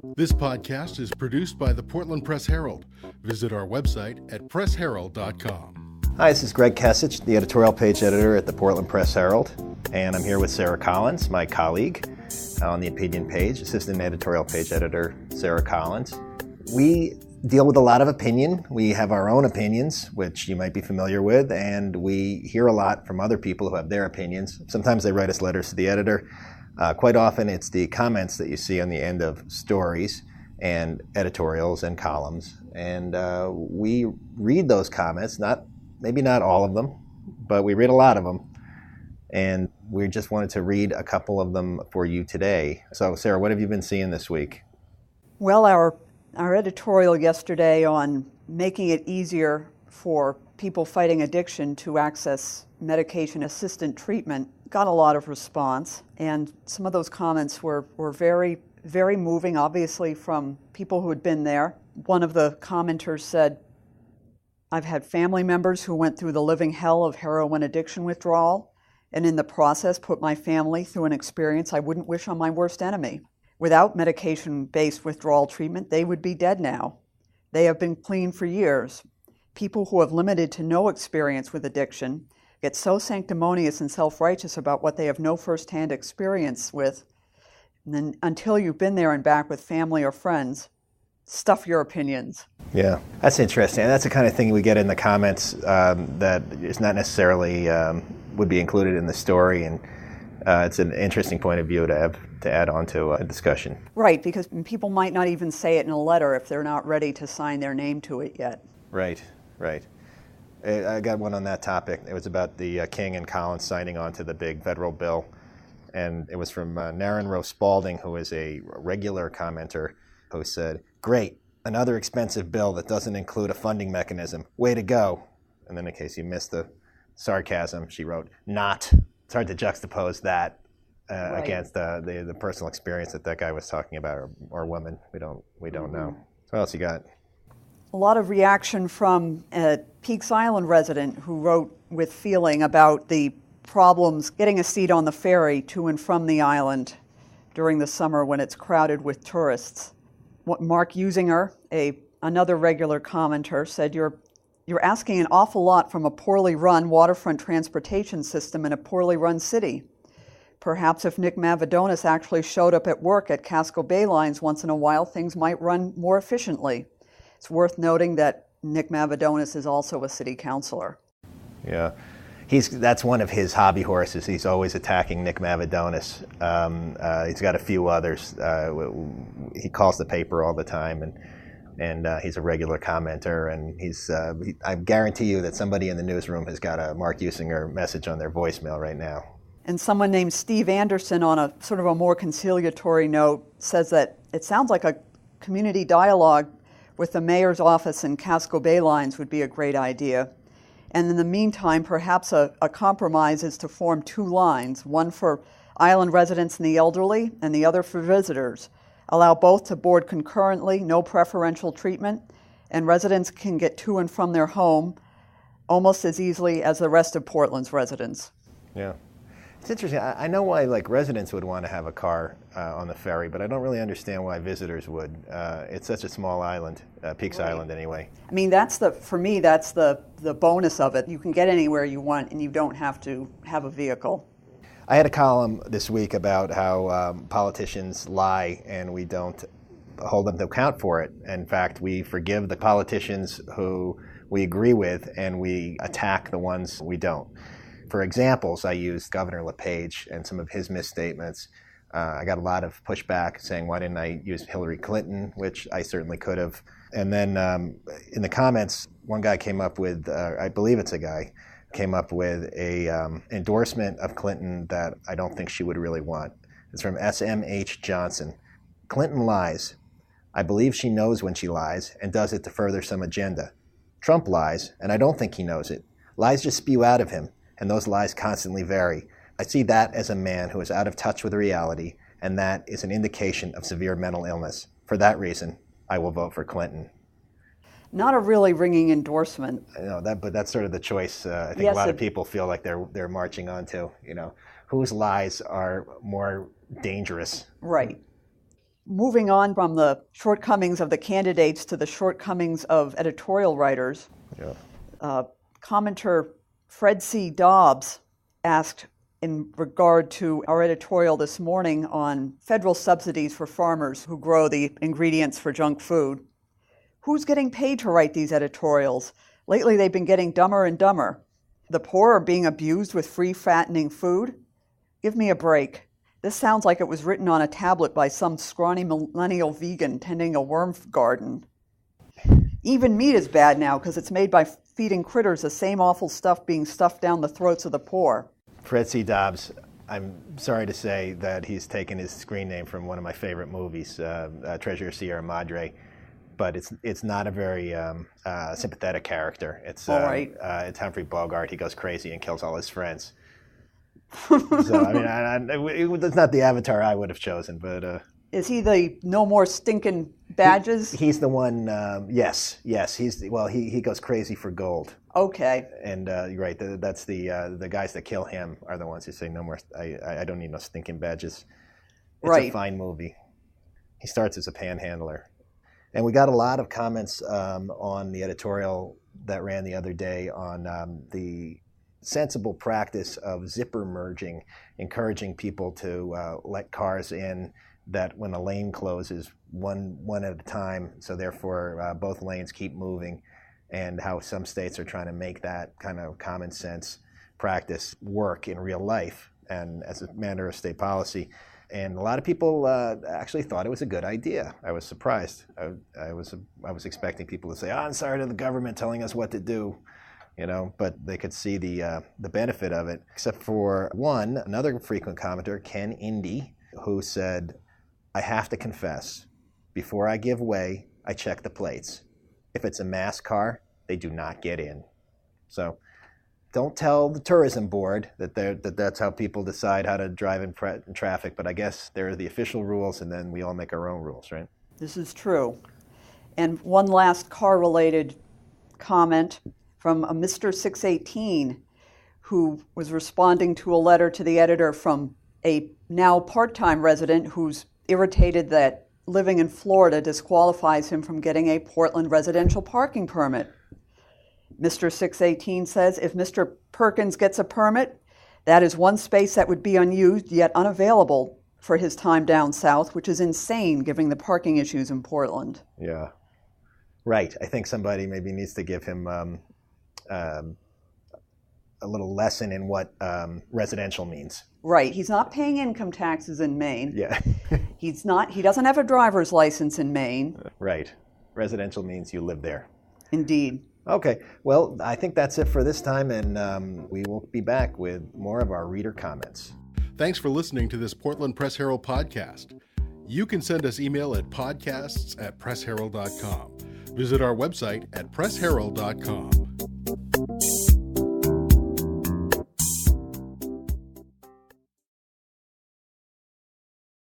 This podcast is produced by the Portland Press Herald. Visit our website at pressherald.com. Hi, this is Greg Kesich, the editorial page editor at the Portland Press Herald, and I'm here with Sarah Collins, my colleague on the opinion page, assistant editorial page editor Sarah Collins. We deal with a lot of opinion. We have our own opinions, which you might be familiar with, and we hear a lot from other people who have their opinions. Sometimes they write us letters to the editor. Quite often it's the comments that you see on the end of stories and editorials and columns. And we read those comments, maybe not all of them, but we read a lot of them. And we just wanted to read a couple of them for you today. So Sarah, what have you been seeing this week? Well, our editorial yesterday on making it easier for people fighting addiction to access medication-assisted treatment got a lot of response, and some of those comments were very, very moving, obviously, from people who had been there. One of the commenters said, "I've had family members who went through the living hell of heroin addiction withdrawal, and in the process put my family through an experience I wouldn't wish on my worst enemy. Without medication-based withdrawal treatment, they would be dead now. They have been clean for years. People who have limited to no experience with addiction get so sanctimonious and self-righteous about what they have no first-hand experience with, and then until you've been there and back with family or friends, stuff your opinions." Yeah, that's interesting. And that's the kind of thing we get in the comments that is not necessarily would be included in the story, and it's an interesting point of view to have to add on to a discussion. Right, because people might not even say it in a letter if they're not ready to sign their name to it yet. Right. I got one on that topic. It was about the King and Collins signing on to the big federal bill. And it was from Naren Rose Spalding, who is a regular commenter, who said, "Great, another expensive bill that doesn't include a funding mechanism. Way to go." And then in case you missed the sarcasm, she wrote, "Not." It's hard to juxtapose that against the personal experience that guy was talking about, or woman. We don't know. So what else you got? A lot of reaction from a Peaks Island resident who wrote with feeling about the problems getting a seat on the ferry to and from the island during the summer when it's crowded with tourists. Mark Usinger, another regular commenter, said, You're asking an awful lot from a poorly run waterfront transportation system in a poorly run city. Perhaps if Nick Mavadonis actually showed up at work at Casco Bay Lines once in a while, things might run more efficiently." It's worth noting that Nick Mavadonis is also a city councilor. Yeah, that's one of his hobby horses. He's always attacking Nick Mavadonis. He's got a few others. He calls the paper all the time, and he's a regular commenter. And I guarantee you that somebody in the newsroom has got a Mark Usinger message on their voicemail right now. And someone named Steve Anderson, on a sort of a more conciliatory note, says that it sounds like a community dialogue with the mayor's office and Casco Bay Lines would be a great idea. And in the meantime, perhaps a compromise is to form two lines, one for island residents and the elderly, and the other for visitors. Allow both to board concurrently, no preferential treatment, and residents can get to and from their home almost as easily as the rest of Portland's residents. Yeah. It's interesting. I know why residents would want to have a car on the ferry, but I don't really understand why visitors would. It's such a small island, Peaks Island anyway. I mean, for me, that's the bonus of it. You can get anywhere you want, and you don't have to have a vehicle. I had a column this week about how politicians lie, and we don't hold them to account for it. In fact, we forgive the politicians who we agree with, and we attack the ones we don't. For examples, I used Governor LePage and some of his misstatements. I got a lot of pushback saying, why didn't I use Hillary Clinton, which I certainly could have. And then in the comments, one guy came up with, I believe it's a guy, came up with a endorsement of Clinton that I don't think she would really want. It's from SMH Johnson. "Clinton lies. I believe she knows when she lies and does it to further some agenda. Trump lies, and I don't think he knows it. Lies just spew out of him, and those lies constantly vary. I see that as a man who is out of touch with reality, and that is an indication of severe mental illness. For that reason, I will vote for Clinton." Not a really ringing endorsement. I know that, but that's sort of the choice. I think Yes, a lot of people feel like they're marching onto. Whose lies are more dangerous? Right. Moving on from the shortcomings of the candidates to the shortcomings of editorial writers, commenter Fred C. Dobbs asked in regard to our editorial this morning on federal subsidies for farmers who grow the ingredients for junk food. Who's getting paid to write these editorials? Lately, they've been getting dumber and dumber. The poor are being abused with free fattening food? Give me a break. This sounds like it was written on a tablet by some scrawny millennial vegan tending a worm garden. Even meat is bad now because it's made by feeding critters the same awful stuff being stuffed down the throats of the poor. Fred C. Dobbs, I'm sorry to say that he's taken his screen name from one of my favorite movies, Treasure of Sierra Madre, but it's not a very sympathetic character. It's Humphrey Bogart. He goes crazy and kills all his friends. So I mean, it's not the avatar I would have chosen, but is he the no more stinking badges? He's the one. Yes. He goes crazy for gold. Okay. And you're right. That's the guys that kill him are the ones who say no more. I don't need no stinking badges. It's a fine movie. He starts as a panhandler, and we got a lot of comments on the editorial that ran the other day on the sensible practice of zipper merging, encouraging people to let cars in that when a lane closes one at a time, so therefore both lanes keep moving, and how some states are trying to make that kind of common sense practice work in real life and as a matter of state policy. And a lot of people actually thought it was a good idea. I was surprised. I was expecting people to say, I'm sorry to the government telling us what to do. But they could see the benefit of it, except for another frequent commenter, Ken Indy, who said, I have to confess, before I give way, I check the plates. If it's a mass car, they do not get in. So don't tell the tourism board that's how people decide how to drive in traffic, but I guess there are the official rules, and then we all make our own rules, right? This is true. And one last car-related comment from a Mr. 618, who was responding to a letter to the editor from a now part-time resident who's irritated that living in Florida disqualifies him from getting a Portland residential parking permit. Mr. 618 says, if Mr. Perkins gets a permit, that is one space that would be unused yet unavailable for his time down south, which is insane given the parking issues in Portland. Yeah, right. I think somebody maybe needs to give him a little lesson in what residential means. Right. He's not paying income taxes in Maine. Yeah. He doesn't have a driver's license in Maine. Right. Residential means you live there. Indeed. Okay. Well, I think that's it for this time, and we will be back with more of our reader comments. Thanks for listening to this Portland Press Herald podcast. You can send us email at podcasts@pressherald.com. Visit our website at pressherald.com.